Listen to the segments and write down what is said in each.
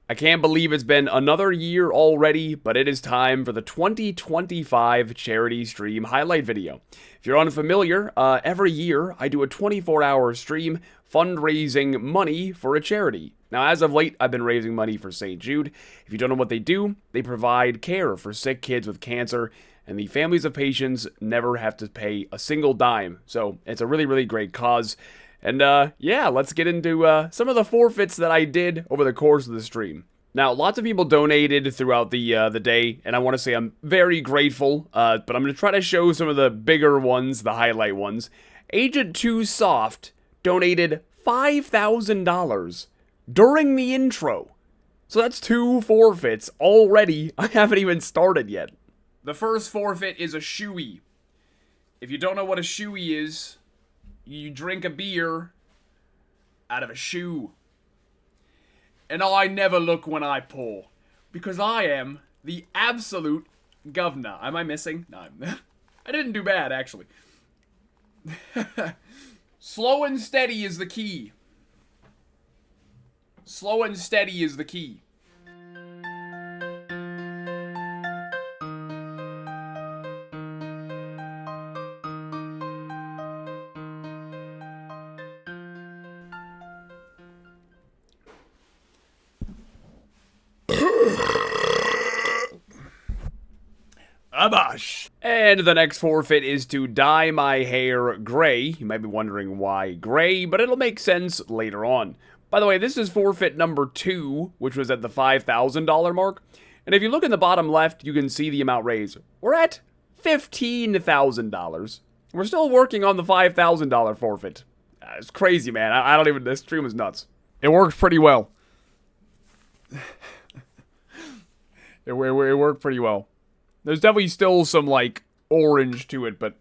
I can't believe it's been another year already, but it is time for the 2025 charity stream highlight video. If you're unfamiliar, every year I do a 24-hour stream fundraising money for a charity. Now, as of late, I've been raising money for St. Jude. If you don't know what they do, they provide care for sick kids with cancer, and the families of patients never have to pay a single dime. So it's a really, really great cause. And yeah, let's get into some of the forfeits that I did over the course of the stream. Now, lots of people donated throughout the day, and I want to say I'm very grateful, but I'm going to try to show some of the bigger ones, the highlight ones. Agent 2 Soft donated $5,000 during the intro. So that's 2 forfeits already. I haven't even started yet. The first forfeit is a shoey. If you don't know what a shoey is, you drink a beer out of a shoe. And I never look when I pour, because I am the absolute governor. Am I missing? No, I didn't do bad, actually. Slow and steady is the key. Slow and steady is the key. Abash. And the next forfeit is to dye my hair gray. You might be wondering why gray, but it'll make sense later on. By the way, this is forfeit number 2, which was at the $5,000 mark. And if you look in the bottom left, you can see the amount raised. We're at $15,000. We're still working on the $5,000 forfeit. It's crazy, man. I don't even, this stream is nuts. It works pretty well. It worked pretty well. There's definitely still some, like, orange to it, but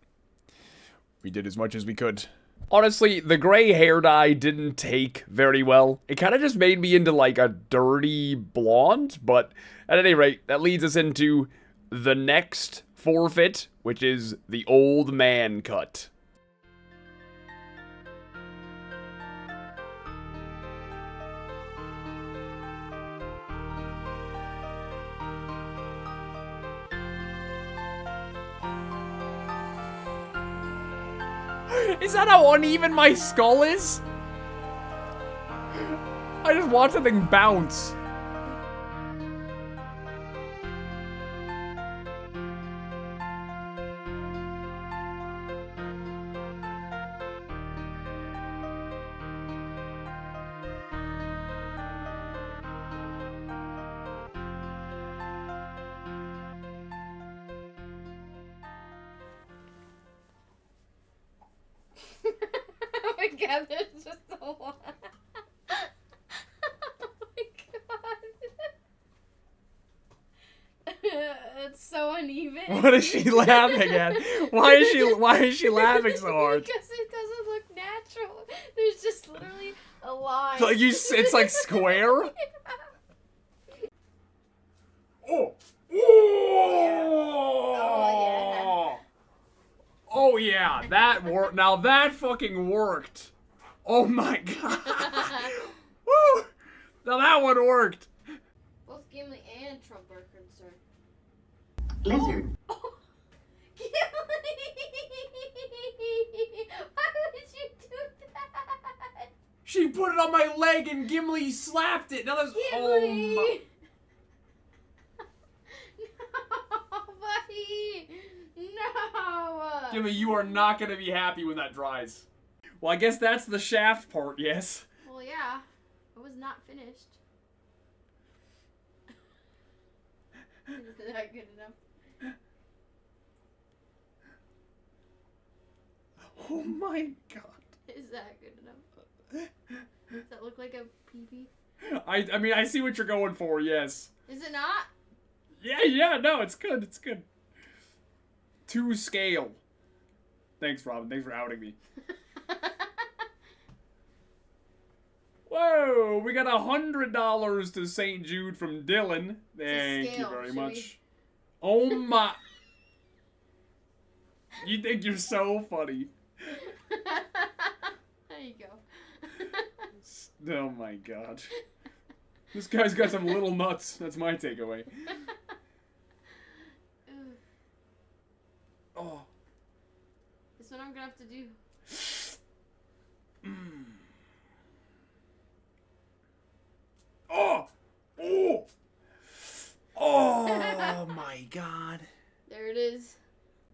we did as much as we could. Honestly, the gray hair dye didn't take very well. It kind of just made me into, like, a dirty blonde, but at any rate, that leads us into the next forfeit, which is the old man cut. Is that how uneven my skull is? I just watched the thing bounce. Oh my god, there's just a lot. Oh my god. It's so uneven. What is she laughing at? Why is she laughing so hard? Because it doesn't look natural. There's just literally a line. Like it's like square? Oh. Oh yeah. Oh yeah, that worked. Now that fucking worked. Oh my god. Woo! Now that one worked. Both Gimli and Trump are concerned. Lizard. Oh. Gimli! Why would you do that? She put it on my leg and Gimli slapped it. Now there's Gimli! oh my. No, buddy! No! Gimli, you are not gonna be happy when that dries. Well, I guess that's the shaft part, yes. Well, yeah. It was not finished. Is that good enough? Oh my god. Is that good enough? Does that look like a pee-pee? I mean, I see what you're going for, yes. Is it not? Yeah, no, it's good, it's good. To scale. Thanks, Robin, thanks for outing me. Whoa, we got $100 to St. Jude from Dylan. Thank you very much. Oh my. You think you're so funny. There you go. Oh my god. This guy's got some little nuts. That's my takeaway. Oh. This one I'm gonna have to do. Oh! Oh! Oh my god. There it is.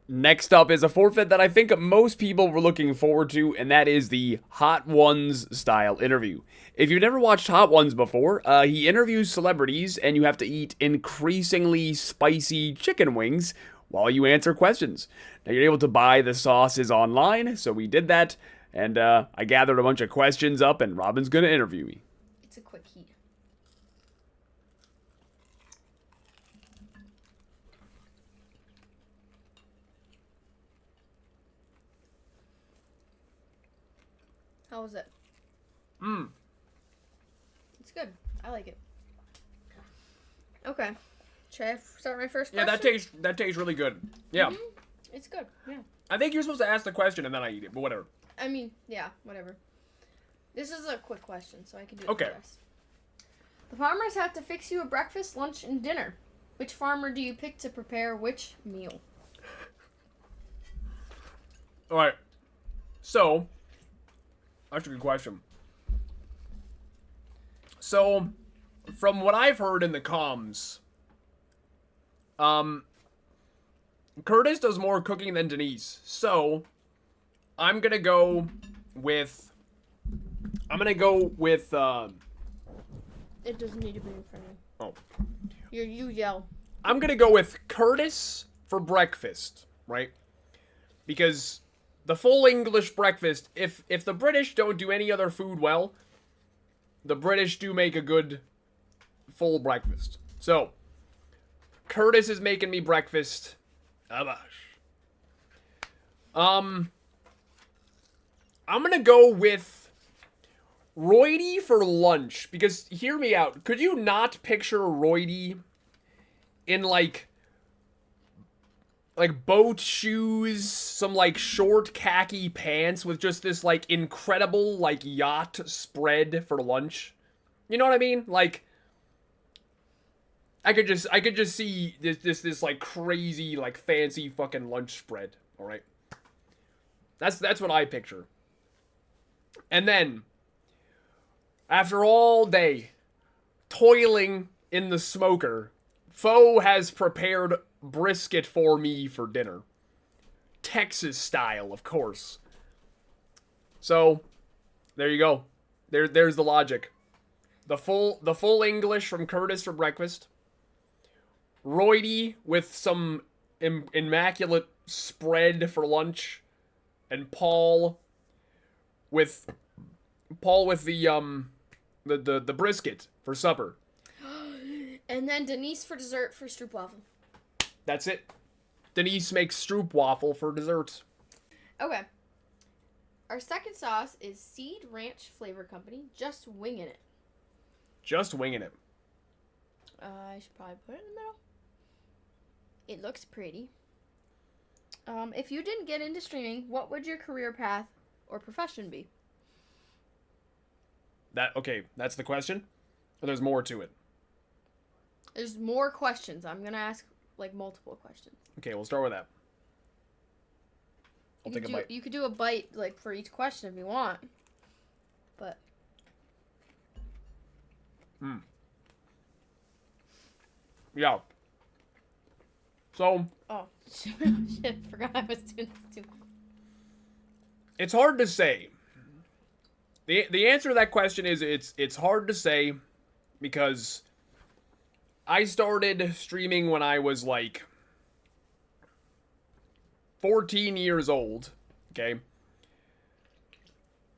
Next up is a forfeit that I think most people were looking forward to, and that is the Hot Ones style interview. If you've never watched Hot Ones before, he interviews celebrities, and you have to eat increasingly spicy chicken wings while you answer questions. Now, you're able to buy the sauces online, so we did that, and I gathered a bunch of questions up, and Robin's gonna interview me. It's a quick heat. How was it? It's good. I like it. Okay. Should I start my first question? Yeah, that tastes really good. Yeah. It's good. Yeah. I think you're supposed to ask the question and then I eat it, but whatever. I mean, yeah, whatever. This is a quick question, so I can do it Okay. for us. The farmers have to fix you a breakfast, lunch, and dinner. Which farmer do you pick to prepare which meal? All right. So, that's a good question. So, from what I've heard in the comms, Curtis does more cooking than Denise. So, I'm gonna go with. It doesn't need to be in front of you. Oh. You yell. I'm gonna go with Curtis for breakfast, right? Because the full English breakfast, if the British don't do any other food well, the British do make a good full breakfast. So, Curtis is making me breakfast. Abash. I'm gonna go with Roydy for lunch, because hear me out. Could you not picture Roydy in like boat shoes, some like short khaki pants with just this like incredible like yacht spread for lunch? You know what I mean? Like I could just see this like crazy like fancy fucking lunch spread, all right? That's what I picture. And then after all day toiling in the smoker, Foe has prepared brisket for me for dinner. Texas style, of course. So, there you go. There's the logic. The full English from Curtis for breakfast. Roydy with some immaculate spread for lunch. And Paul with the brisket for supper. And then Denise for dessert for stroopwafel. That's it. Denise makes stroopwafel for dessert. Okay. Our second sauce is Seed Ranch Flavor Company. Just winging it. Just winging it. I should probably put it in the middle. It looks pretty. If you didn't get into streaming, what would your career path or profession be? Okay, that's the question? Or there's more to it? There's more questions. I'm going to ask, like, multiple questions. Okay, we'll start with that. I'll take a bite. You could do a bite, like, for each question if you want. But. Yeah. So. Oh, shit. Forgot I was doing this too. It's hard to say. The answer to that question is it's hard to say because I started streaming when I was like 14 years old, okay?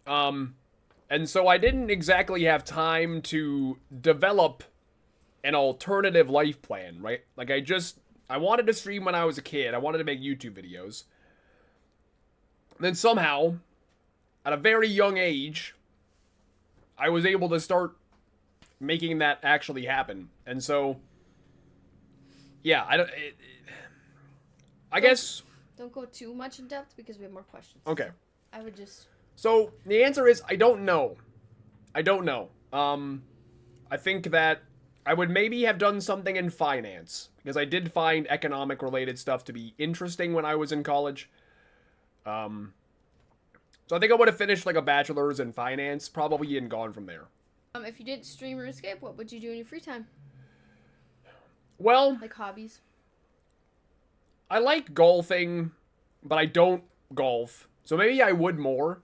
And so I didn't exactly have time to develop an alternative life plan, right? Like I wanted to stream when I was a kid. I wanted to make YouTube videos. And then somehow, at a very young age, I was able to start making that actually happen. And so, yeah, I guess. Don't go too much in depth because we have more questions. Okay. I would just. So the answer is I don't know. I I think that I would maybe have done something in finance, because I did find economic-related stuff to be interesting when I was in college. So I think I would have finished like a bachelor's in finance, probably, and gone from there. If you didn't stream RuneScape, what would you do in your free time? Well, Like hobbies? I like golfing, but I don't golf. So maybe I would more.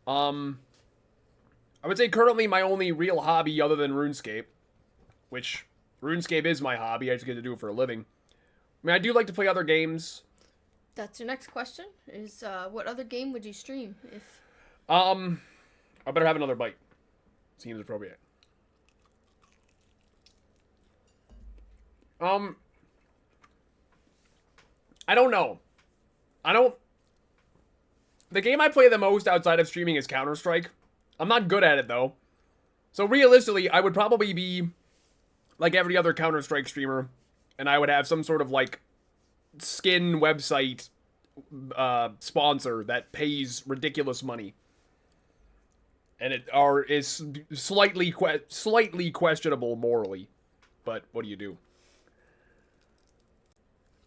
I would say currently my only real hobby other than RuneScape, which RuneScape is my hobby, I just get to do it for a living. I mean, I do like to play other games. That's your next question, is what other game would you stream if... I better have another bite. Seems appropriate. I don't know. The game I play the most outside of streaming is Counter-Strike. I'm not good at it, though. So realistically, I would probably be like every other Counter-Strike streamer, and I would have some sort of, like, skin website sponsor that pays ridiculous money. And it is slightly questionable morally. But what do you do?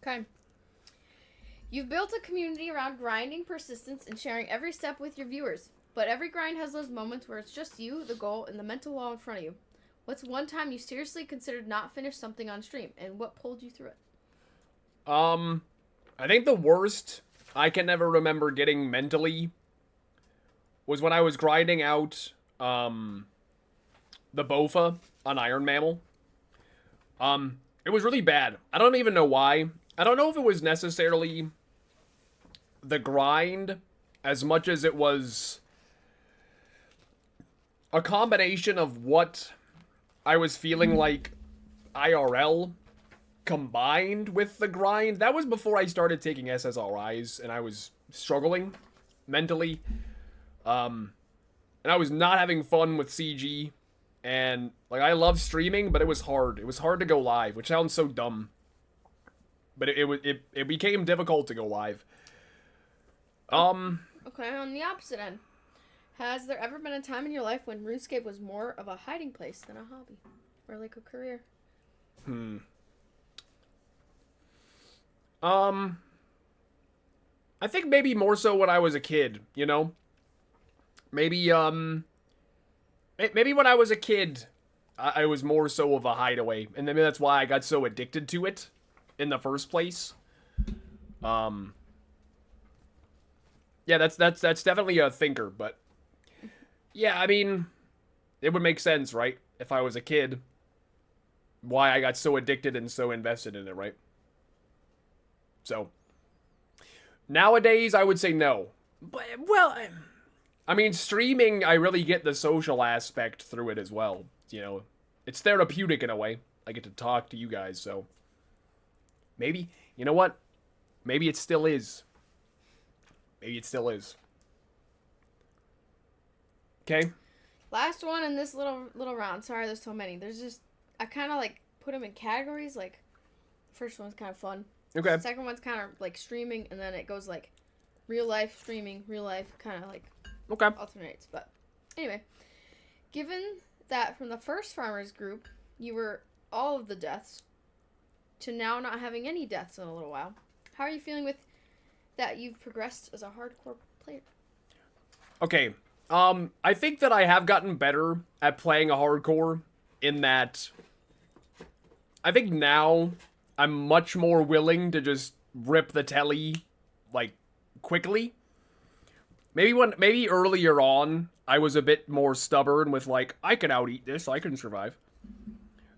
Okay. You've built a community around grinding, persistence, and sharing every step with your viewers. But every grind has those moments where it's just you, the goal, and the mental wall in front of you. What's one time you seriously considered not finish something on stream, and what pulled you through it? I think the worst I can ever remember getting mentally was when I was grinding out, the Bofa on Iron Mammal. It was really bad. I don't even know why. I don't know if it was necessarily the grind as much as it was a combination of what I was feeling like IRL combined with the grind. That was before I started taking SSRIs and I was struggling mentally. And I was not having fun with CG. And, like, I love streaming, but it was hard. It was hard to go live, which sounds so dumb. But it became difficult to go live. Okay, on the opposite end. Has there ever been a time in your life when RuneScape was more of a hiding place than a hobby? Or like a career? I think maybe more so when I was a kid, you know? Maybe when I was a kid, I was more so of a hideaway. And maybe that's why I got so addicted to it in the first place. Yeah, that's definitely a thinker, but yeah, I mean, it would make sense, right? If I was a kid, why I got so addicted and so invested in it, right? So, nowadays, I would say no. But, well, I mean, streaming, I really get the social aspect through it as well. You know, it's therapeutic in a way. I get to talk to you guys, so maybe, you know what? Maybe it still is. Maybe it still is. Okay. Last one in this little round. Sorry, there's so many. There's just, I kind of like put them in categories. Like, first one's kind of fun. Okay. Second one's kind of like streaming, and then it goes like real life, streaming, real life, kind of like alternates. But anyway, given that from the first farmers group, you were all of the deaths, to now not having any deaths in a little while, how are you feeling with that you've progressed as a hardcore player? Okay. I think that I have gotten better at playing a hardcore in that I think now I'm much more willing to just rip the telly, like, quickly. Maybe earlier on, I was a bit more stubborn with, like, I can out-eat this, I can survive.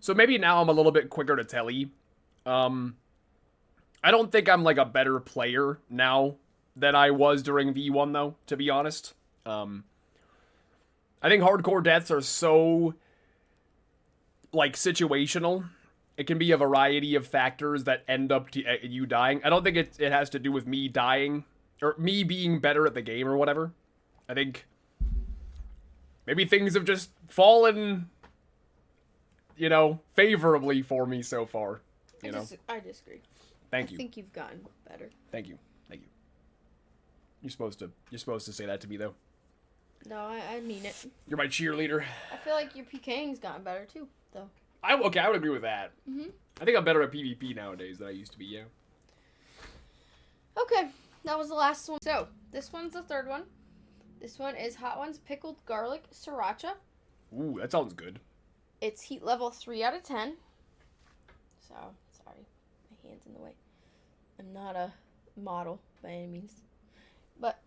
So maybe now I'm a little bit quicker to telly. I don't think I'm, like, a better player now than I was during V1, though, to be honest. I think hardcore deaths are so, like, situational. It can be a variety of factors that end up to you dying. I don't think it has to do with me dying, or me being better at the game or whatever. I think maybe things have just fallen, you know, favorably for me so far. You know? I disagree. Thank you. I think you've gotten better. Thank you. Thank you. You're supposed to say that to me, though. No, I mean it. You're my cheerleader. I feel like your PKing's gotten better too, though. Okay, I would agree with that. Mm-hmm. I think I'm better at PvP nowadays than I used to be, yeah. Okay, that was the last one. So, this one's the third one. This one is Hot Ones Pickled Garlic Sriracha. Ooh, that sounds good. It's heat level 3 out of 10. So, sorry. My hand's in the way. I'm not a model by any means. But,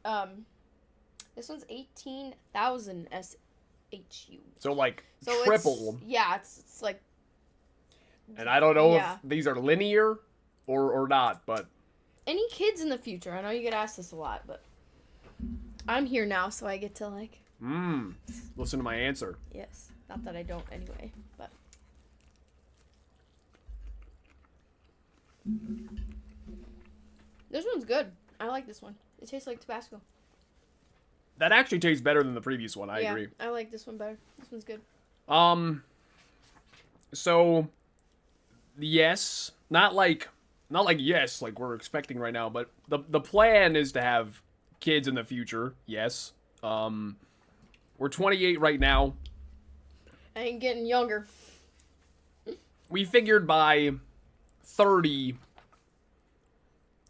this one's 18,000 SHU. So, like, So triple. It's like... And I don't know Yeah. if these are linear or not, but... Any kids in the future? I know you get asked this a lot, but... I'm here now, so I get to, like... Listen to my answer. Yes. Not that I don't anyway, but... This one's good. I like this one. It tastes like Tabasco. That actually tastes better than the previous one, I agree. I like this one better. This one's good. So... Yes. Not like yes, like we're expecting right now, but the plan is to have kids in the future, yes. We're 28 right now. I ain't getting younger. We figured by 30,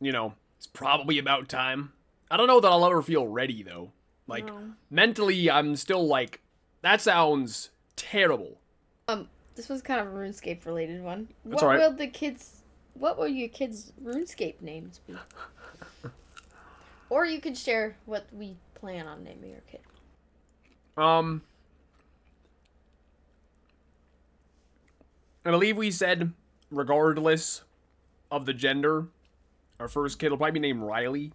you know, it's probably about time. I don't know that I'll ever feel ready, though. Like, No. mentally, I'm still like, that sounds terrible. This one's kind of a RuneScape related one. That's all right. What will your kids' RuneScape names be? Or you could share what we plan on naming your kid. I believe we said, regardless of the gender, our first kid will probably be named Riley,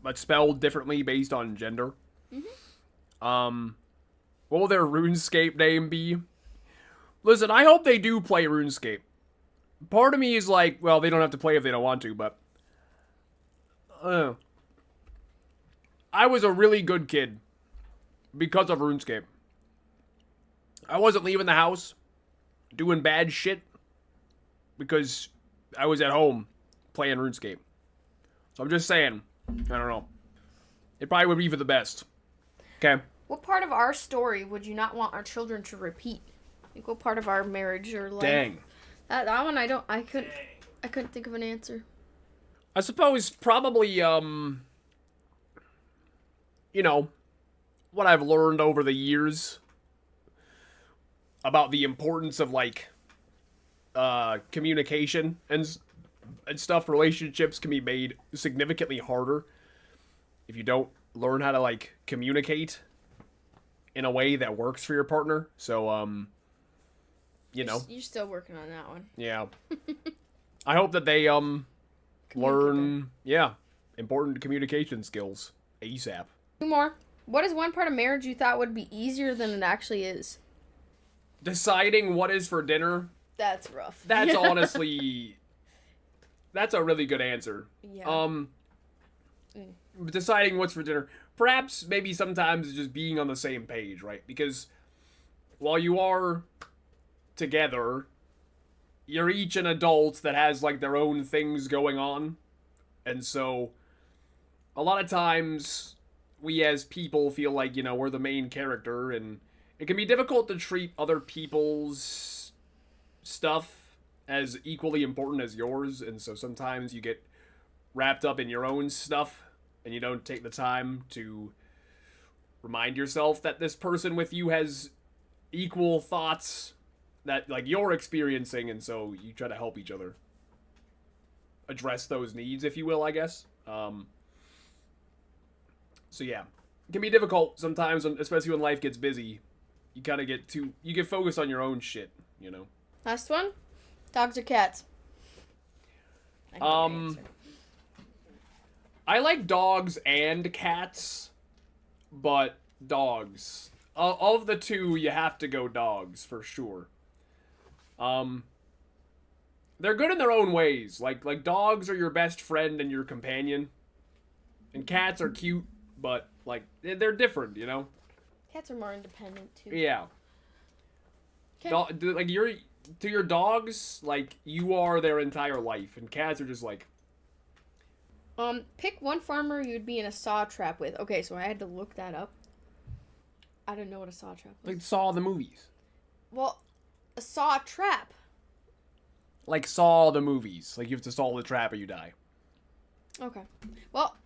but spelled differently based on gender. Mm-hmm. What will their RuneScape name be? Listen, I hope they do play RuneScape. Part of me is like, well, they don't have to play if they don't want to, but... I was a really good kid because of RuneScape. I wasn't leaving the house doing bad shit because I was at home playing RuneScape. So I'm just saying, I don't know. It probably would be for the best. Okay. What part of our story would you not want our children to repeat? Like what part of our marriage or life? Dang. That one I couldn't think of an answer. I suppose probably, you know, what I've learned over the years about the importance of, like, communication and stuff. Relationships can be made significantly harder if you don't learn how to, like, communicate in a way that works for your partner. So, you know. You're still working on that one. Yeah. I hope that they, learn, important communication skills ASAP. Two more. What is one part of marriage you thought would be easier than it actually is? Deciding what is for dinner. That's rough. That's honestly, that's a really good answer. Yeah. Deciding what's for dinner. Perhaps maybe sometimes just being on the same page, right? Because while you are together, you're each an adult that has, like, their own things going on. And so, a lot of times, we as people feel like, you know, we're the main character, and it can be difficult to treat other people's stuff as equally important as yours, and so sometimes you get wrapped up in your own stuff, and you don't take the time to remind yourself that this person with you has equal thoughts that, like, you're experiencing, and so you try to help each other address those needs, if you will, I guess. So yeah, it can be difficult sometimes, especially when life gets busy. You kind of you get focused on your own shit, you know. Last one. Dogs or cats? I like dogs and cats, but dogs. Of the two, you have to go dogs for sure. They're good in their own ways. Like dogs are your best friend and your companion, and cats are cute, but like they're different, you know. Cats are more independent too. Yeah. Okay. Like to your dogs, like you are their entire life, and cats are just like Pick one farmer you'd be in a saw trap with. Okay, so I had to look that up. I didn't know what a saw trap was. Like Saw the movies. Well, a saw trap. Like Saw the movies. Like you have to stall the trap or you die. Okay. Well,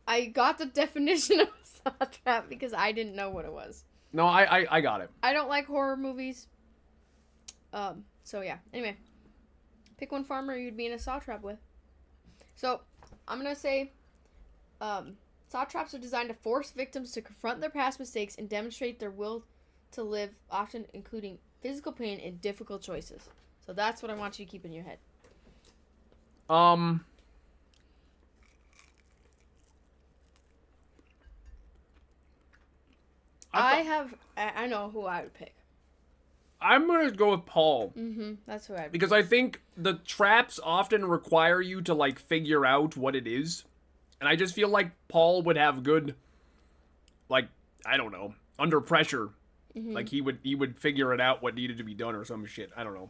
I got the definition of a saw trap because I didn't know what it was. No, I got it. I don't like horror movies. So yeah. Anyway, pick one farmer you'd be in a saw trap with. So, I'm gonna say, saw traps are designed to force victims to confront their past mistakes and demonstrate their will to live, often including physical pain and difficult choices. So that's what I want you to keep in your head. I know who I would pick. I'm gonna go with Paul. That's who I would pick. Because I think the traps often require you to, like, figure out what it is. And I just feel like Paul would have good, like, I don't know, under pressure. Like, he would figure it out what needed to be done or some shit. I don't know.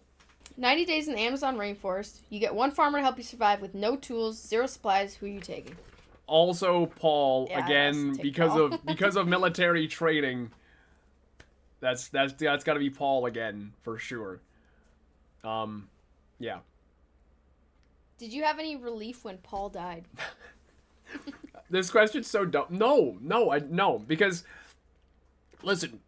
90 days in the Amazon rainforest. You get one farmer to help you survive with no tools, zero supplies. Who are you taking? Also Paul, Yeah, again, because Paul. because of military training. That's gotta be Paul again, for sure. Yeah. Did you have any relief when Paul died? This question's so dumb. No, because, listen,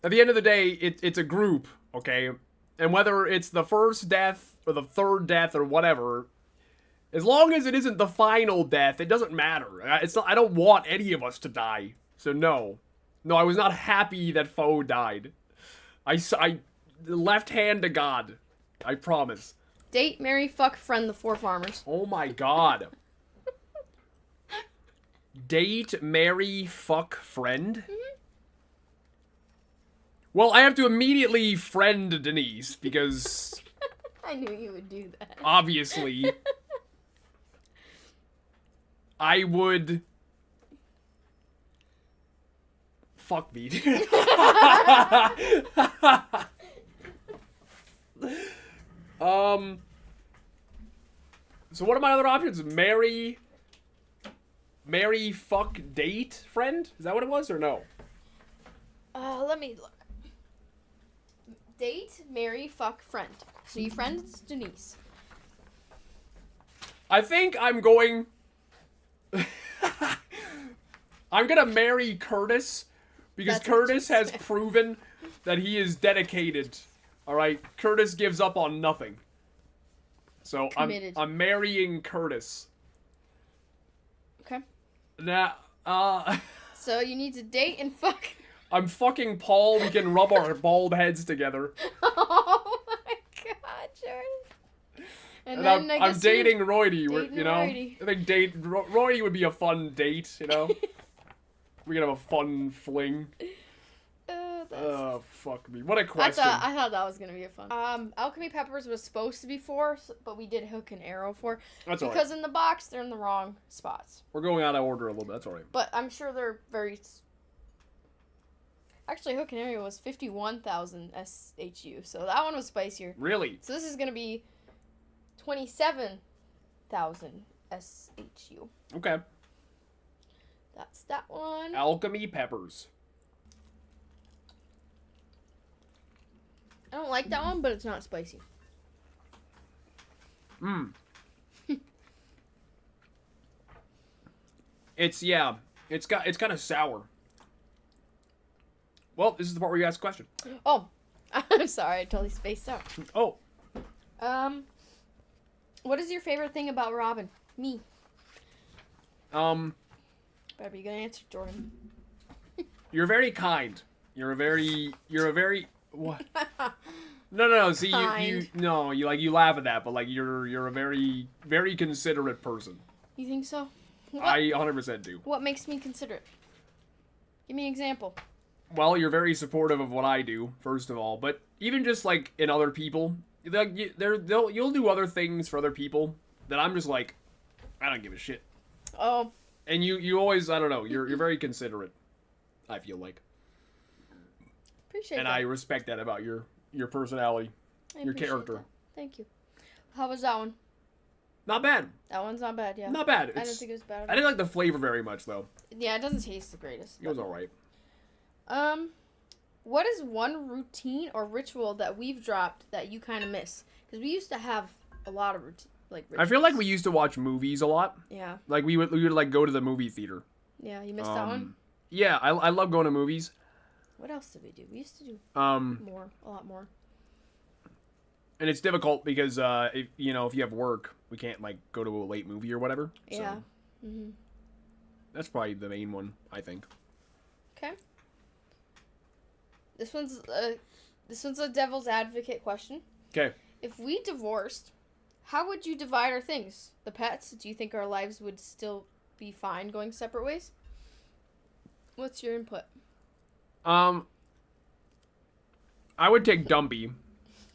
at the end of the day, it's a group, okay? And whether it's the first death or the third death or whatever, as long as it isn't the final death, it doesn't matter. I don't want any of us to die, so no. No, I was not happy that Foe died. I left hand to God. I promise. Date, marry, fuck, friend the four farmers. Oh my god. Date, marry, fuck, friend? Well, I have to immediately friend Denise, because I knew you would do that. obviously I would... Fuck me. So what are my other options? Marry, fuck, date, friend? Is that what it was, or no? Let me look. Date, marry, fuck, friend. So you friend Denise. I think I'm going... I'm gonna marry Curtis, because That's what Curtis you has said. proven that he is dedicated. Alright, Curtis gives up on nothing. So Committed. I'm marrying Curtis. Okay. Now, So you need to date and fuck. I'm fucking Paul. We can rub our bald heads together. Oh my god, Jordan. And And then I'm dating Roydy, dating you know? Roydy. I think Roydy would be a fun date, you know? We could have a fun fling. Oh, fuck me. What a question. I thought that was gonna be a fun. Alchemy peppers was supposed to be 4, but we did hook and arrow 4 That's alright. because in the box they're in the wrong spots. We're going out of order a little bit. That's alright. But I'm sure they're very. Actually, hook and arrow was 51,000 SHU, so that one was spicier. Really? So this is gonna be 27,000 SHU. Okay. That's that one. Alchemy peppers. I don't like that one, but it's not spicy. It's kind of sour. Well, this is the part where you ask a question. Oh, I'm sorry, I totally spaced out. Oh. What is your favorite thing about Robin? Me. Better be a good answer, Jordan. You're very kind. You're a very what? No. See, Kind. you laugh at that, but like you're a very, very considerate person. You think so? What, I 100% do. what makes me considerate? Give me an example. Well, you're very supportive of what I do, first of all, but even just like in other people, like you'll do other things for other people that I'm just like, I don't give a shit. Oh, And you always, I don't know, you're very considerate. I feel like, appreciate and that. I respect that about your personality, I your appreciate character. that. Thank you. How was that one? Not bad. That one's not bad, yeah. Not bad. I didn't think it was bad. I didn't like the flavor very much, though. Yeah, it doesn't taste the greatest. It was alright. What is one routine or ritual that we've dropped that you kind of miss? Because we used to have a lot of rituals. I feel like we used to watch movies a lot. Yeah. Like, we would like, go to the movie theater. Yeah, you missed that one? Yeah, I love going to movies. What else did we do? We used to do a lot more. And it's difficult because, if you have work, we can't, like, go to a late movie or whatever. Yeah. So that's probably the main one, I think. Okay. This one's a devil's advocate question. Okay. If we divorced, how would you divide our things? The pets? Do you think our lives would still be fine going separate ways? What's your input? I would take Dumpy.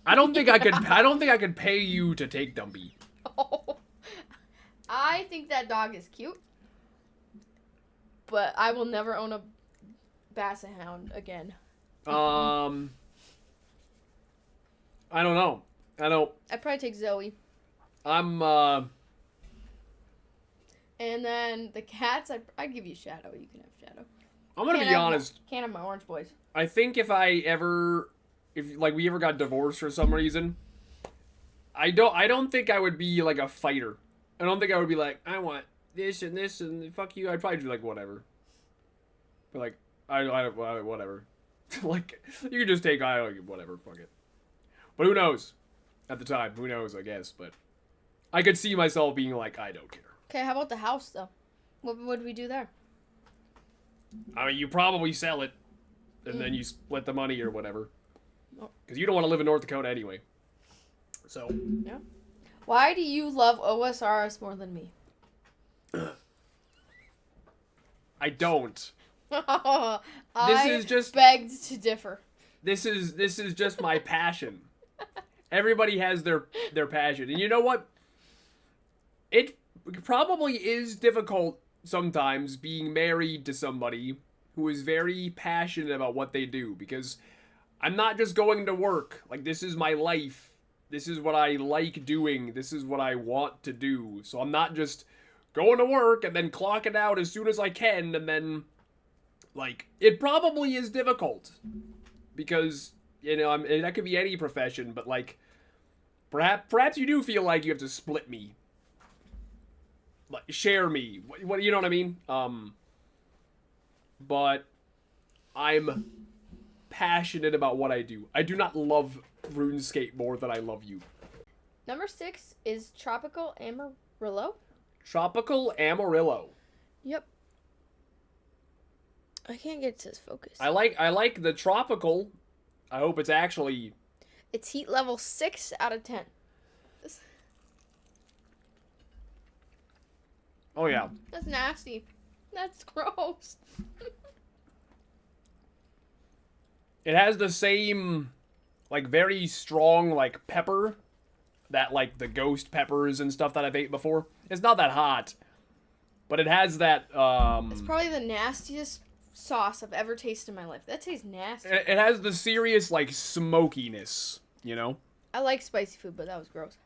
I don't think I could pay you to take Dumpy. Oh, I think that dog is cute, but I will never own a basset hound again. I don't know. I'd probably take Zoe. And then the cats, I'd give you Shadow. You can have Shadow. I'm gonna be honest. Can't have my orange boys. I think if we ever got divorced for some reason, I don't think I would be like a fighter. I don't think I would be like, I want this and fuck you. I'd probably do like whatever. But like I whatever. Like you could just take whatever, fuck it. But who knows? At the time, who knows? I guess. But I could see myself being like, I don't care. Okay, how about the house though? What would we do there? I mean, you probably sell it, and then you split the money or whatever. Because you don't want to live in North Dakota anyway. So. Yeah. Why do you love OSRS more than me? I don't. This is just begged to differ. This is just my passion. Everybody has their passion, and you know what? It probably is difficult sometimes being married to somebody who is very passionate about what they do, because I'm not just going to work. Like, this is my life. This is what I like doing. This is what I want to do. So I'm not just going to work and then clocking out as soon as I can, and then, like, it probably is difficult. Because, that could be any profession, but, like, perhaps you do feel like you have to split me. Like, share me. What you know what I mean? But I'm passionate about what I do. I do not love RuneScape more than I love you. Number 6 is Tropical Amarillo. Tropical Amarillo. Yep. I can't get to his focus. I like the tropical. I hope it's actually. It's heat level 6 out of 10. Oh yeah. That's nasty. That's gross. It has the same, like, very strong, like, pepper that, like, the ghost peppers and stuff that I've ate before. It's not that hot, but it has that, It's probably the nastiest sauce I've ever tasted in my life. That tastes nasty. It has the serious, like, smokiness, you know? I like spicy food, but that was gross.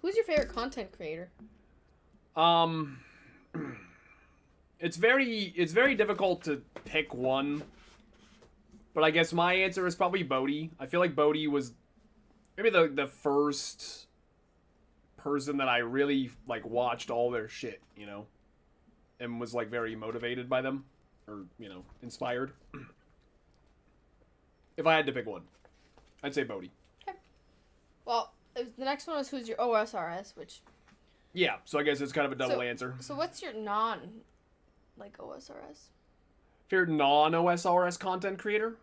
Who's your favorite content creator? It's very difficult to pick one. But I guess my answer is probably Bodhi. I feel like Bodhi was maybe the first person that I really, like, watched all their shit, and was, like, very motivated by them, or, inspired. If I had to pick one, I'd say Bodhi. Okay. Well, the next one is who's your OSRS, which... Yeah, so I guess it's kind of a double answer. So what's your OSRS? Favorite non-OSRS content creator?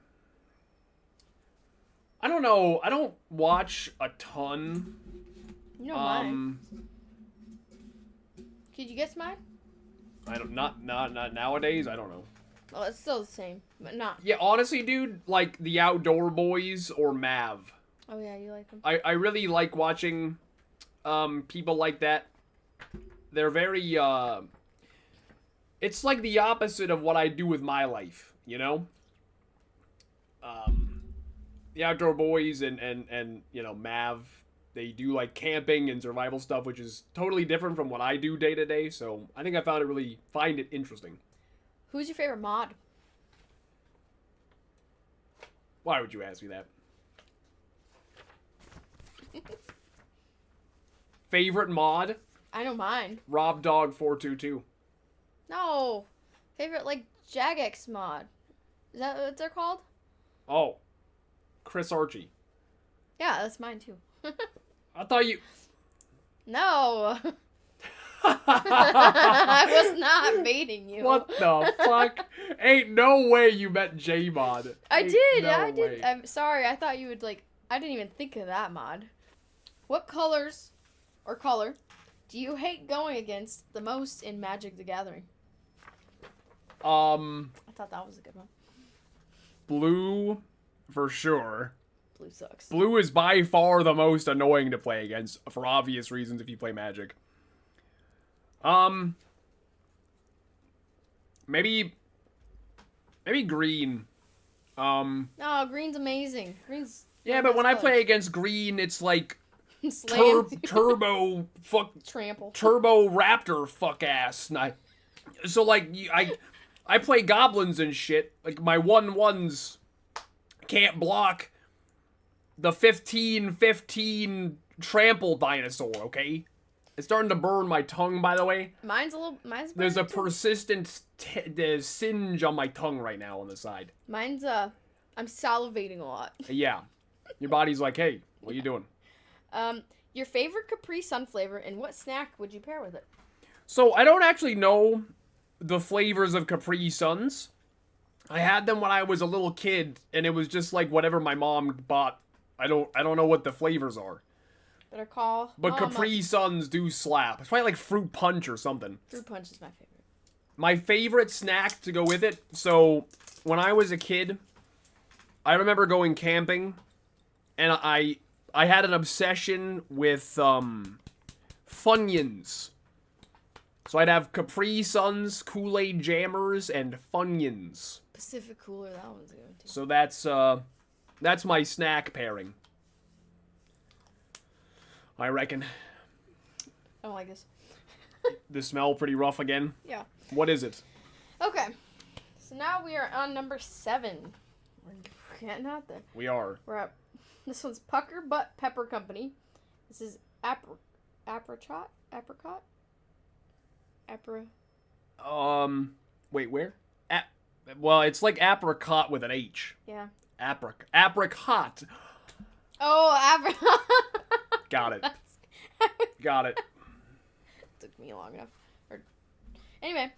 I don't know. I don't watch a ton. You know mine. Could you guess mine? I don't not nowadays. I don't know. Well, it's still the same, but not. Yeah, honestly, dude, like the Outdoor Boys or Mav. Oh yeah, you like them. I really like watching people like that. They're very it's like the opposite of what I do with my life, The Outdoor Boys and Mav, they do like camping and survival stuff, which is totally different from what I do day to day. So I think I find it interesting. Who's your favorite mod? Why would you ask me that? Favorite mod? I know mine. RobDog422. No. Favorite, like, Jagex mod. Is that what they're called? Oh. Chris Archie. Yeah, that's mine too. I thought you... No. I was not baiting you. What the fuck? Ain't no way you met J-Mod. I Ain't did. no I did. way. I'm sorry. I thought you would, like... I didn't even think of that mod. What colors or color do you hate going against the most in Magic the Gathering? I thought that was a good one. Blue, for sure. Blue sucks. Blue is by far the most annoying to play against, for obvious reasons if you play Magic. Maybe green. Oh, green's amazing. Green's... Yeah, but when I play against green, it's like turbo raptor fuck ass. So like I play goblins and shit. Like my 1/1s can't block the 15/15 trample dinosaur. Okay, it's starting to burn my tongue. By the way, mine's there's a too. persistent singe on my tongue right now on the side. Mine's I'm salivating a lot. Yeah, your body's like, hey, what are you doing? Your favorite Capri Sun flavor and what snack would you pair with it? So I don't actually know the flavors of Capri Suns. I had them when I was a little kid, and it was just like whatever my mom bought. I don't know what the flavors are. Better call. But Capri Suns do slap. It's probably like fruit punch or something. Fruit punch is my favorite. My favorite snack to go with it. So when I was a kid, I remember going camping, and I had an obsession with Funyuns. So I'd have Capri Suns, Kool-Aid Jammers, and Funyuns. Pacific Cooler, that one's a good one too. So that's my snack pairing. I reckon. I don't like this. The smell pretty rough again? Yeah. What is it? Okay. So now we are on number 7. We're getting out there. We are. We're up. This one's Pucker Butt Pepper Company. This is apricot? Wait, where? Well, it's like apricot with an H. Yeah. Apricot. Oh, apricot. Got it. Got it. Took me long enough. Anyway,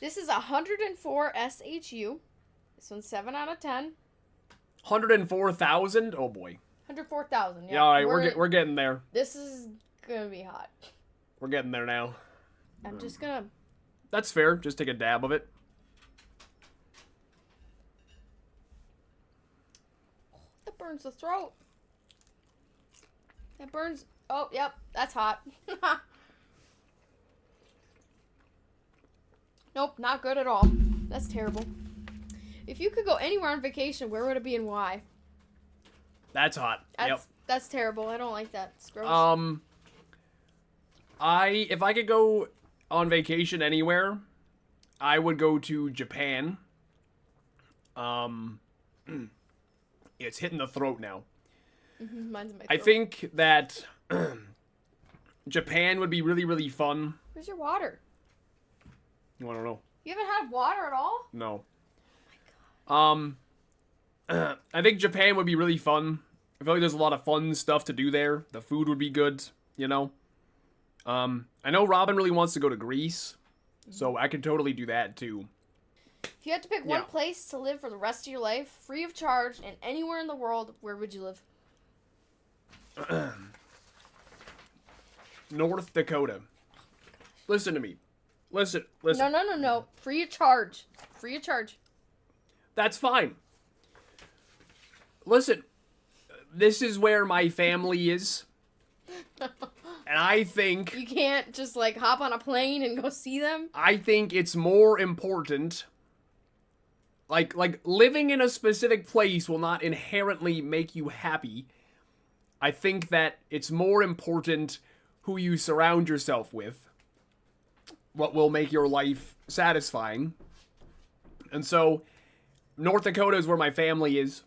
this is 104 SHU. This one's 7 out of 10. 104,000? Oh boy. 104,000. Yeah. Yeah, all right, we're getting there. This is gonna be hot. We're getting there now. I'm just gonna... That's fair. Just take a dab of it. That burns the throat. That burns... Oh, yep. That's hot. Nope, not good at all. That's terrible. If you could go anywhere on vacation, where would it be and why? That's hot. That's terrible. I don't like that. It's gross. If I could go on vacation anywhere, I would go to Japan. It's hitting the throat now. Mine's in my throat. I think that Japan would be really, really fun. Where's your water? You want to know? You haven't had water at all? No. Oh my God. I think Japan would be really fun. I feel like there's a lot of fun stuff to do there. The food would be good, you know? I know Robin really wants to go to Greece, so I could totally do that too. If you had to pick one place to live for the rest of your life, free of charge, and anywhere in the world, where would you live? North Dakota. Listen to me. Listen. No. Free of charge. Free of charge. That's fine. Listen. This is where my family is. And I think... You can't just, like, hop on a plane and go see them? I think it's more important... Like living in a specific place will not inherently make you happy. I think that it's more important who you surround yourself with, what will make your life satisfying. And so, North Dakota is where my family is.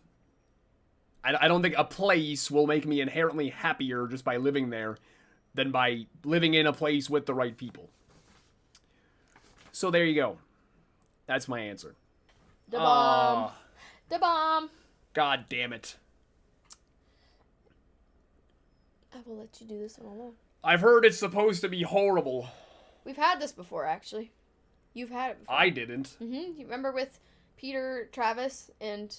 I don't think a place will make me inherently happier just by living there than by living in a place with the right people. So there you go. That's my answer. Da bomb. Da bomb. God damn it. I will let you do this one alone. I've heard it's supposed to be horrible. We've had this before, actually. You've had it before. I didn't. You remember with Peter, Travis, and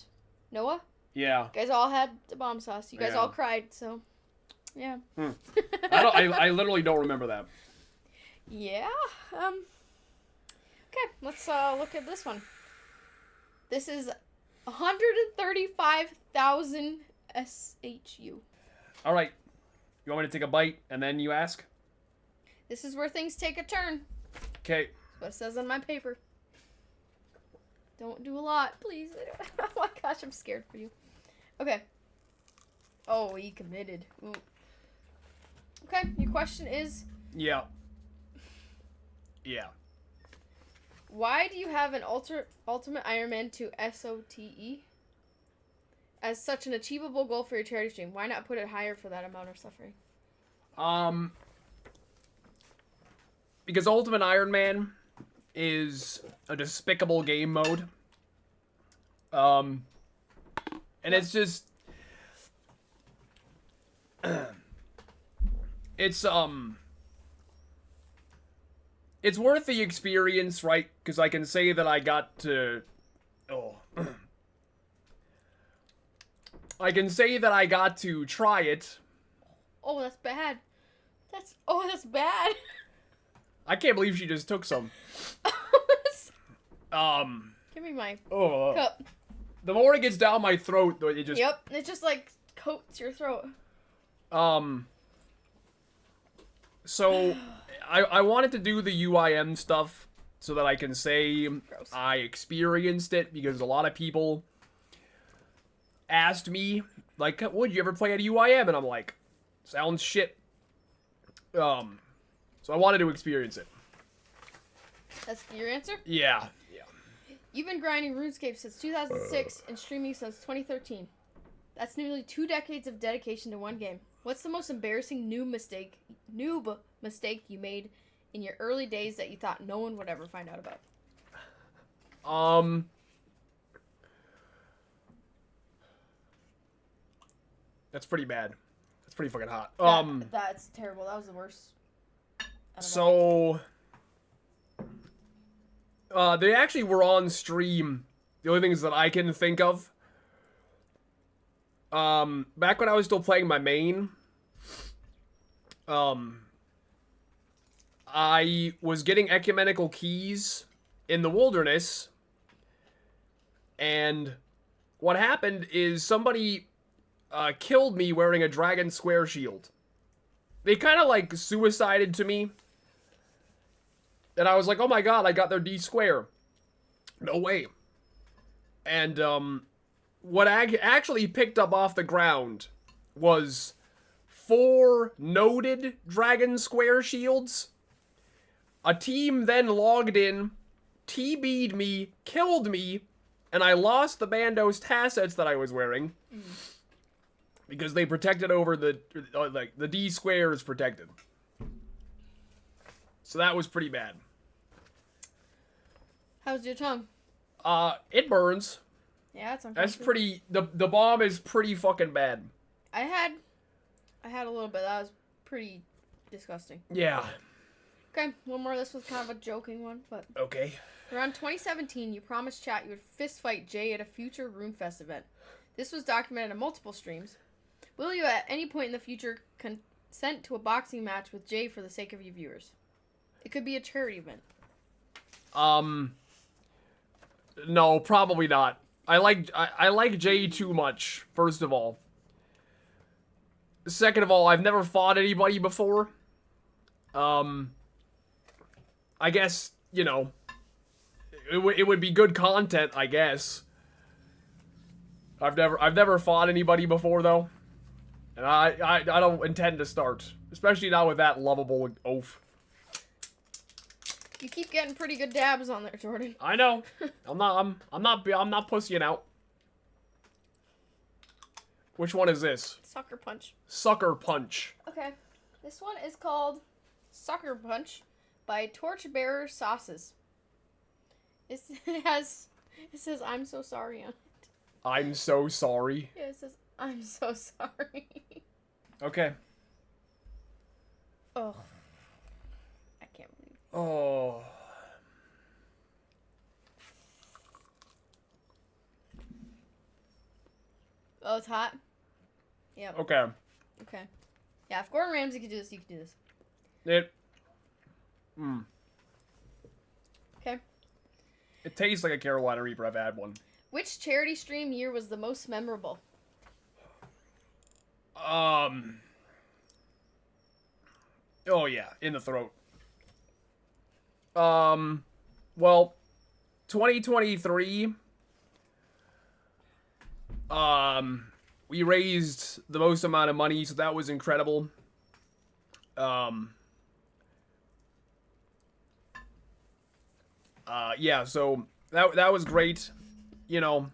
Noah? Yeah. You guys all had the bomb sauce. You guys Yeah. all cried, so yeah. I literally don't remember that. Yeah. Okay, let's look at this one. This is 135,000 SHU. All right. You want me to take a bite and then you ask? This is where things take a turn. Okay. That's what it says on my paper. Don't do a lot, please. Oh my gosh, I'm scared for you. Okay. Oh, he committed. Ooh. Okay, your question is... Yeah. Yeah. Why do you have an Ultimate Iron Man 2 SOTE as such an achievable goal for your charity stream? Why not put it higher for that amount of suffering? Because Ultimate Iron Man is a despicable game mode. And it's just... It's worth the experience, right? Because I can say that I got to... I can say that I got to try it. Oh, that's bad. That's bad. I can't believe she just took some. Give me my Oh. cup. The more it gets down my throat, it just... Yep, it just like coats your throat. So, I wanted to do the UIM stuff so that I can say Gross. I experienced it, because a lot of people asked me, like, would you ever play at UIM? And I'm like, sounds shit. So I wanted to experience it. That's your answer? Yeah. You've been grinding RuneScape since 2006 and streaming since 2013. That's nearly 2 decades of dedication to one game. What's the most embarrassing noob mistake you made in your early days that you thought no one would ever find out about? That's pretty bad. That's pretty fucking hot. That's terrible. That was the worst. So, they actually were on stream. The only things that I can think of. Back when I was still playing my main, I was getting ecumenical keys in the wilderness, and what happened is somebody killed me wearing a dragon square shield. They kind of like suicided to me. And I was like, oh my god, I got their D square. No way. And, what I actually picked up off the ground was 4 noted dragon square shields. A team then logged in, TB'd me, killed me, and I lost the Bandos tassets that I was wearing. Because they protected over the D square is protected. So that was pretty bad. How's your tongue? It burns. Yeah, it's That's uncomfortable. pretty, the bomb is pretty fucking bad. I had a little bit. That was pretty disgusting. Yeah. Okay, one more. This was kind of a joking one, but... Okay. Around 2017, you promised chat you would fist fight Jay at a future RuneFest event. This was documented on multiple streams. Will you at any point in the future consent to a boxing match with Jay for the sake of your viewers? It could be a charity event. No, probably not. I like Jay too much, first of all. Second of all, I've never fought anybody before. I guess, you know, it would be good content, I guess. I've never fought anybody before, though. And I don't intend to start. Especially not with that lovable oaf. You keep getting pretty good dabs on there, Jordan. I know. I'm not pussying out. Which one is this? Sucker Punch. Sucker Punch. Okay. This one is called Sucker Punch by Torchbearer Sauces. It says I'm so sorry on it. I'm so sorry. Yeah, it says I'm so sorry. Okay. Oh. I can't believe. Oh. Oh, it's hot? Yep. Okay. Okay. Yeah, if Gordon Ramsay could do this, you could do this. Okay. It tastes like a Carolina Reaper. I've had one. Which charity stream year was the most memorable? Oh yeah, in the throat. Well, 2023. We raised the most amount of money, so that was incredible. Yeah, so that was great. You know,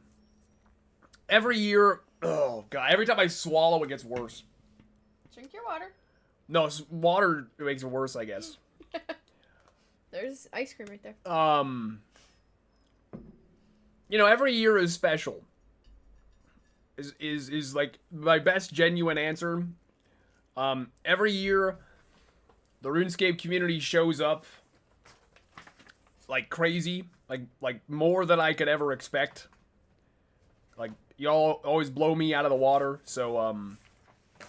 every year, oh god, every time I swallow, it gets worse. Drink your water. No, water makes it worse, I guess. There's ice cream right there. You know, every year is special. Is like my best genuine answer. Every year, the RuneScape community shows up like crazy, like more than I could ever expect. Like y'all always blow me out of the water, so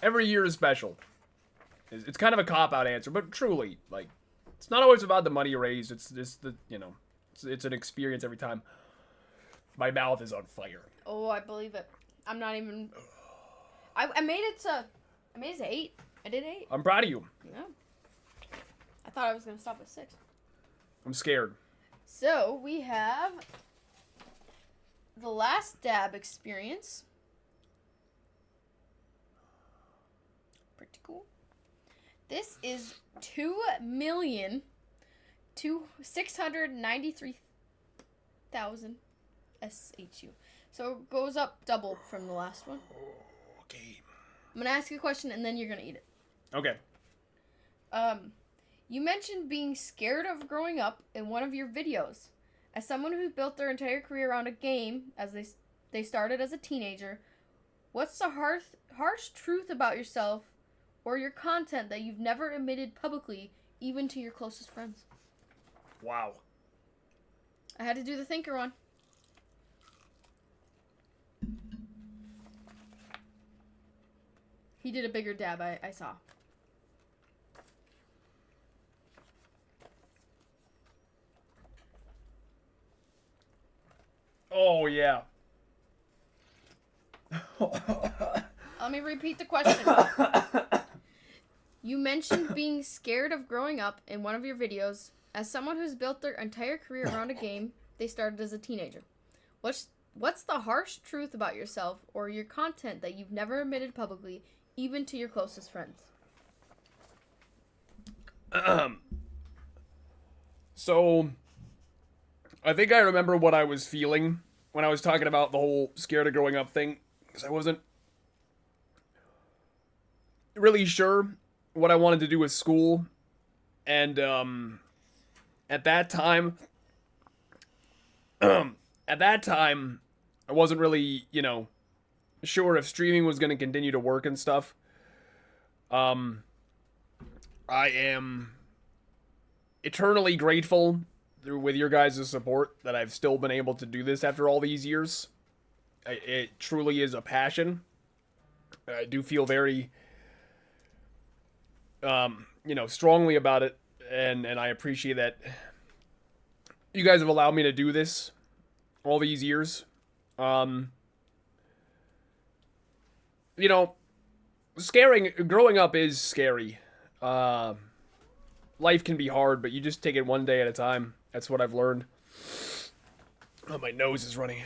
every year is special. It's kind of a cop-out answer, but truly, like, it's not always about the money raised. It's just the, you know, it's an experience every time. My mouth is on fire. Oh, I believe it. I'm not even. I made it to 8. I did 8. I'm proud of you. Yeah. I thought I was gonna stop at 6. I'm scared. So we have the last dab experience. Pretty cool. This is 2,693,000 SHU. So it goes up double from the last one. Okay. I'm gonna ask you a question and then you're gonna eat it. Okay. You mentioned being scared of growing up in one of your videos. As someone who built their entire career around a game, as they started as a teenager, what's the harsh truth about yourself or your content that you've never admitted publicly, even to your closest friends? Wow. I had to do the thinker one. He did a bigger dab, I saw. Oh, yeah. Let me repeat the question. You mentioned being scared of growing up in one of your videos. As someone who's built their entire career around a game they started as a teenager, what's the harsh truth about yourself or your content that you've never admitted publicly, even to your closest friends? So, I think I remember what I was feeling when I was talking about the whole scared of growing up thing, because I wasn't really sure what I wanted to do with school, and at that time, I wasn't really, you know, sure if streaming was going to continue to work and stuff. I am eternally grateful with your guys' support that I've still been able to do this after all these years. It truly is a passion. I do feel very, you know, strongly about it, and I appreciate that you guys have allowed me to do this all these years. You know, growing up is scary. Life can be hard, but you just take it one day at a time. That's what I've learned. Oh, my nose is running.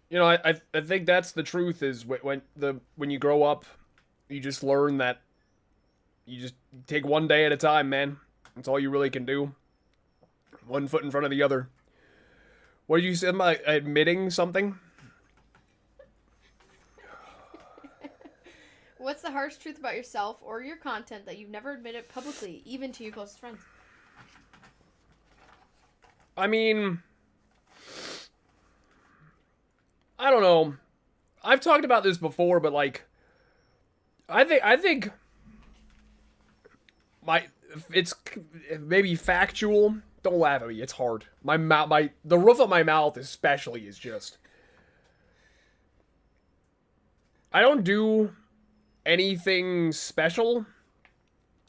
You know, I think that's the truth is when you grow up, you just learn that you just take one day at a time, man. That's all you really can do. One foot in front of the other. What did you say? Am I admitting something? What's the harsh truth about yourself or your content that you've never admitted publicly, even to your closest friends? I mean, I don't know. I've talked about this before, but like, I think it's maybe factual. Don't laugh at me. It's hard. The roof of my mouth especially is just. I don't do anything special.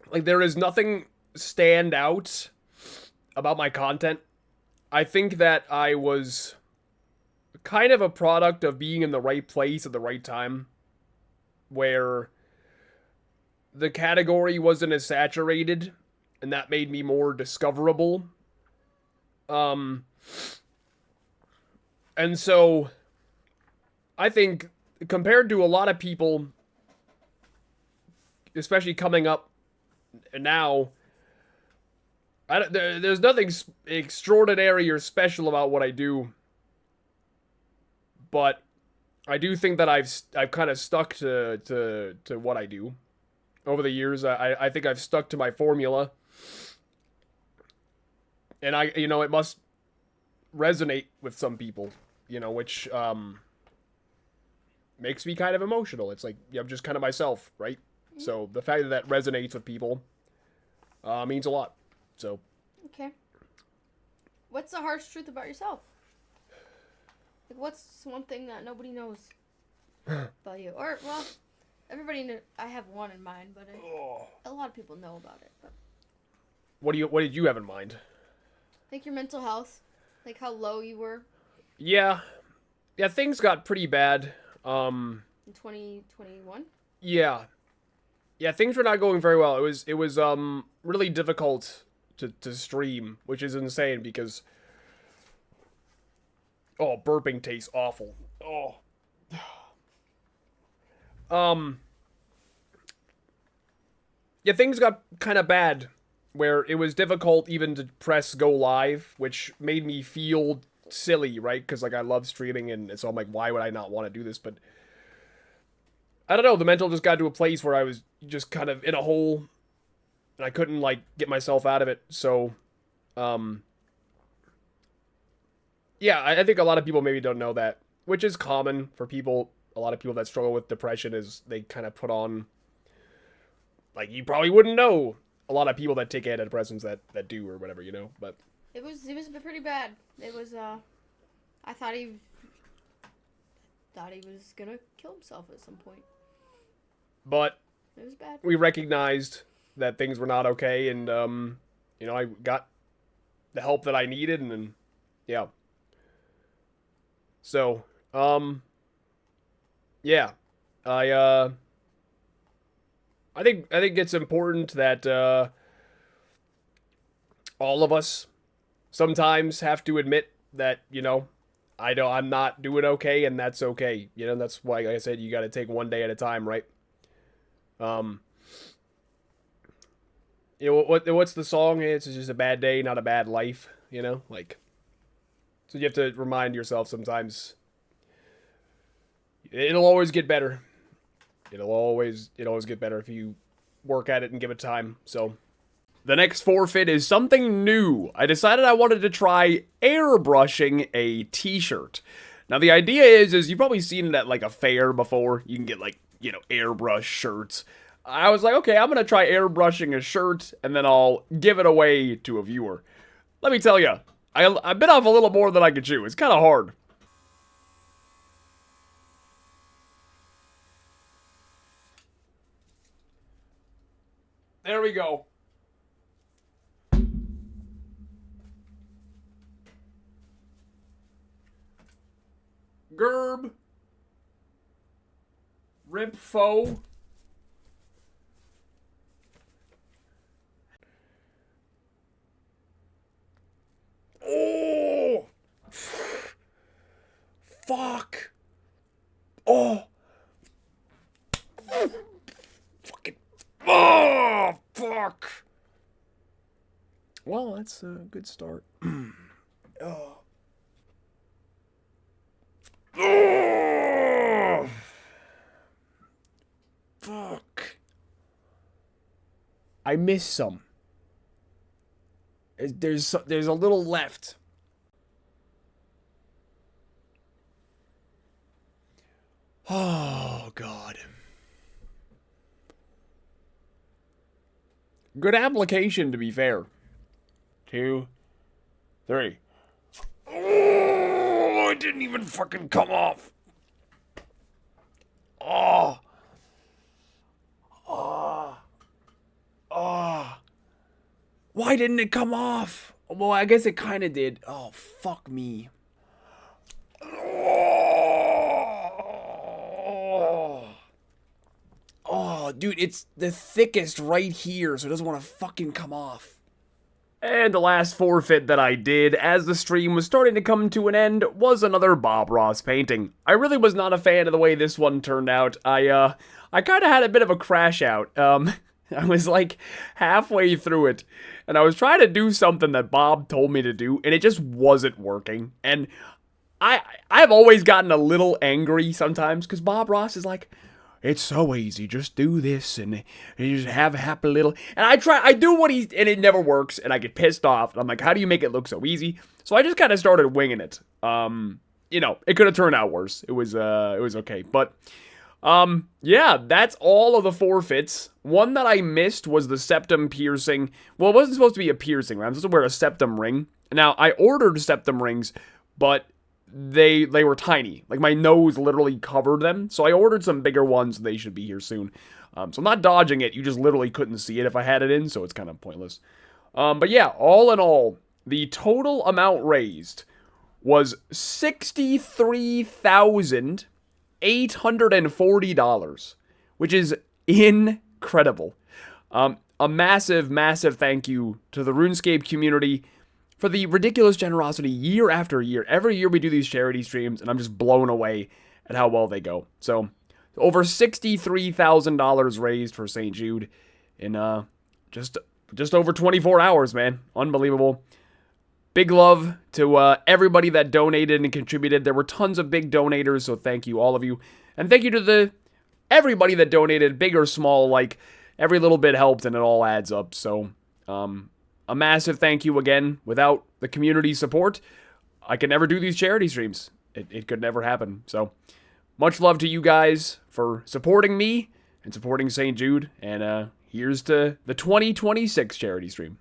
Like, there is nothing stand out about my content. I think that I was kind of a product of being in the right place at the right time, where the category wasn't as saturated, and that made me more discoverable. And so I think compared to a lot of people, especially coming up now, there's nothing extraordinary or special about what I do. But I do think that I've kind of stuck to what I do over the years. I think I've stuck to my formula, and it must resonate with some people, which makes me kind of emotional. It's like, I'm just kind of myself, right? Mm-hmm. So the fact that that resonates with people means a lot. So. Okay. What's the harsh truth about yourself? Like, what's one thing that nobody knows about you? Or, well, everybody knows. I have one in mind, but a lot of people know about it. But what did you have in mind? Like your mental health, like how low you were. Yeah, things got pretty bad. In 2021. Yeah, things were not going very well. It was really difficult to stream, which is insane because. Oh, burping tastes awful. Oh. Yeah, things got kind of bad where it was difficult even to press go live, which made me feel silly, right? Because, like, I love streaming, and so I'm like, why would I not want to do this? But I don't know, the mental just got to a place where I was just kind of in a hole, and I couldn't, like, get myself out of it. So, yeah, I think a lot of people maybe don't know that, which is common for people. A lot of people that struggle with depression is they kind of put on, like, you probably wouldn't know a lot of people that take antidepressants that do or whatever, but. It was pretty bad. It was, I thought he was gonna kill himself at some point. But. It was bad. We recognized that things were not okay, and, I got the help that I needed, and then, yeah. So, yeah, I think it's important that, all of us sometimes have to admit that, I'm not doing okay, and that's okay. That's why, like I said, you gotta take one day at a time, right? What's the song? It's just a bad day, not a bad life, like. So you have to remind yourself sometimes. It'll always get better. It'll always get better if you work at it and give it time. So the next forfeit is something new. I decided I wanted to try airbrushing a t-shirt. Now the idea is you've probably seen it at like a fair before. You can get like, airbrush shirts. I was like, okay, I'm going to try airbrushing a shirt and then I'll give it away to a viewer. Let me tell you. I bit off a little more than I could chew. It's kind of hard. There we go. Gerb. Rip Foe. Oh! Fuck. Oh, fuck. Well, that's a good start. Oh. Oh. Fuck. I missed some. There's a little left. Oh, God. Good application, to be fair. 2, 3. Oh, it didn't even fucking come off. Oh. Oh. Oh. Why didn't it come off? Well, I guess it kind of did. Oh, fuck me. Oh, dude, it's the thickest right here, so it doesn't want to fucking come off. And the last forfeit that I did, as the stream was starting to come to an end, was another Bob Ross painting. I really was not a fan of the way this one turned out. I kind of had a bit of a crash out. I was like halfway through it, and I was trying to do something that Bob told me to do, and it just wasn't working. And I've always gotten a little angry sometimes, because Bob Ross is like, it's so easy, just do this, and you just have a happy little... And I do what and it never works, and I get pissed off, and I'm like, how do you make it look so easy? So I just kind of started winging it. You know, it could have turned out worse. It was okay, but... yeah, that's all of the forfeits. One that I missed was the septum piercing. Well, it wasn't supposed to be a piercing, right? I'm supposed to wear a septum ring. Now, I ordered septum rings, but they were tiny. Like, my nose literally covered them. So I ordered some bigger ones. They should be here soon. So I'm not dodging it. You just literally couldn't see it if I had it in, so it's kind of pointless. But yeah, all in all, the total amount raised was $63,840, which is incredible. A massive, massive thank you to the RuneScape community for the ridiculous generosity year after year. Every year we do these charity streams, and I'm just blown away at how well they go. So, over $63,000 raised for St. Jude in just over 24 hours, man. Unbelievable. Big love to everybody that donated and contributed. There were tons of big donators, so thank you, all of you. And thank you to everybody that donated, big or small. Like, every little bit helped, and it all adds up. So, a massive thank you again. Without the community support, I could never do these charity streams. It could never happen. So, much love to you guys for supporting me and supporting St. Jude. And here's to the 2026 charity stream.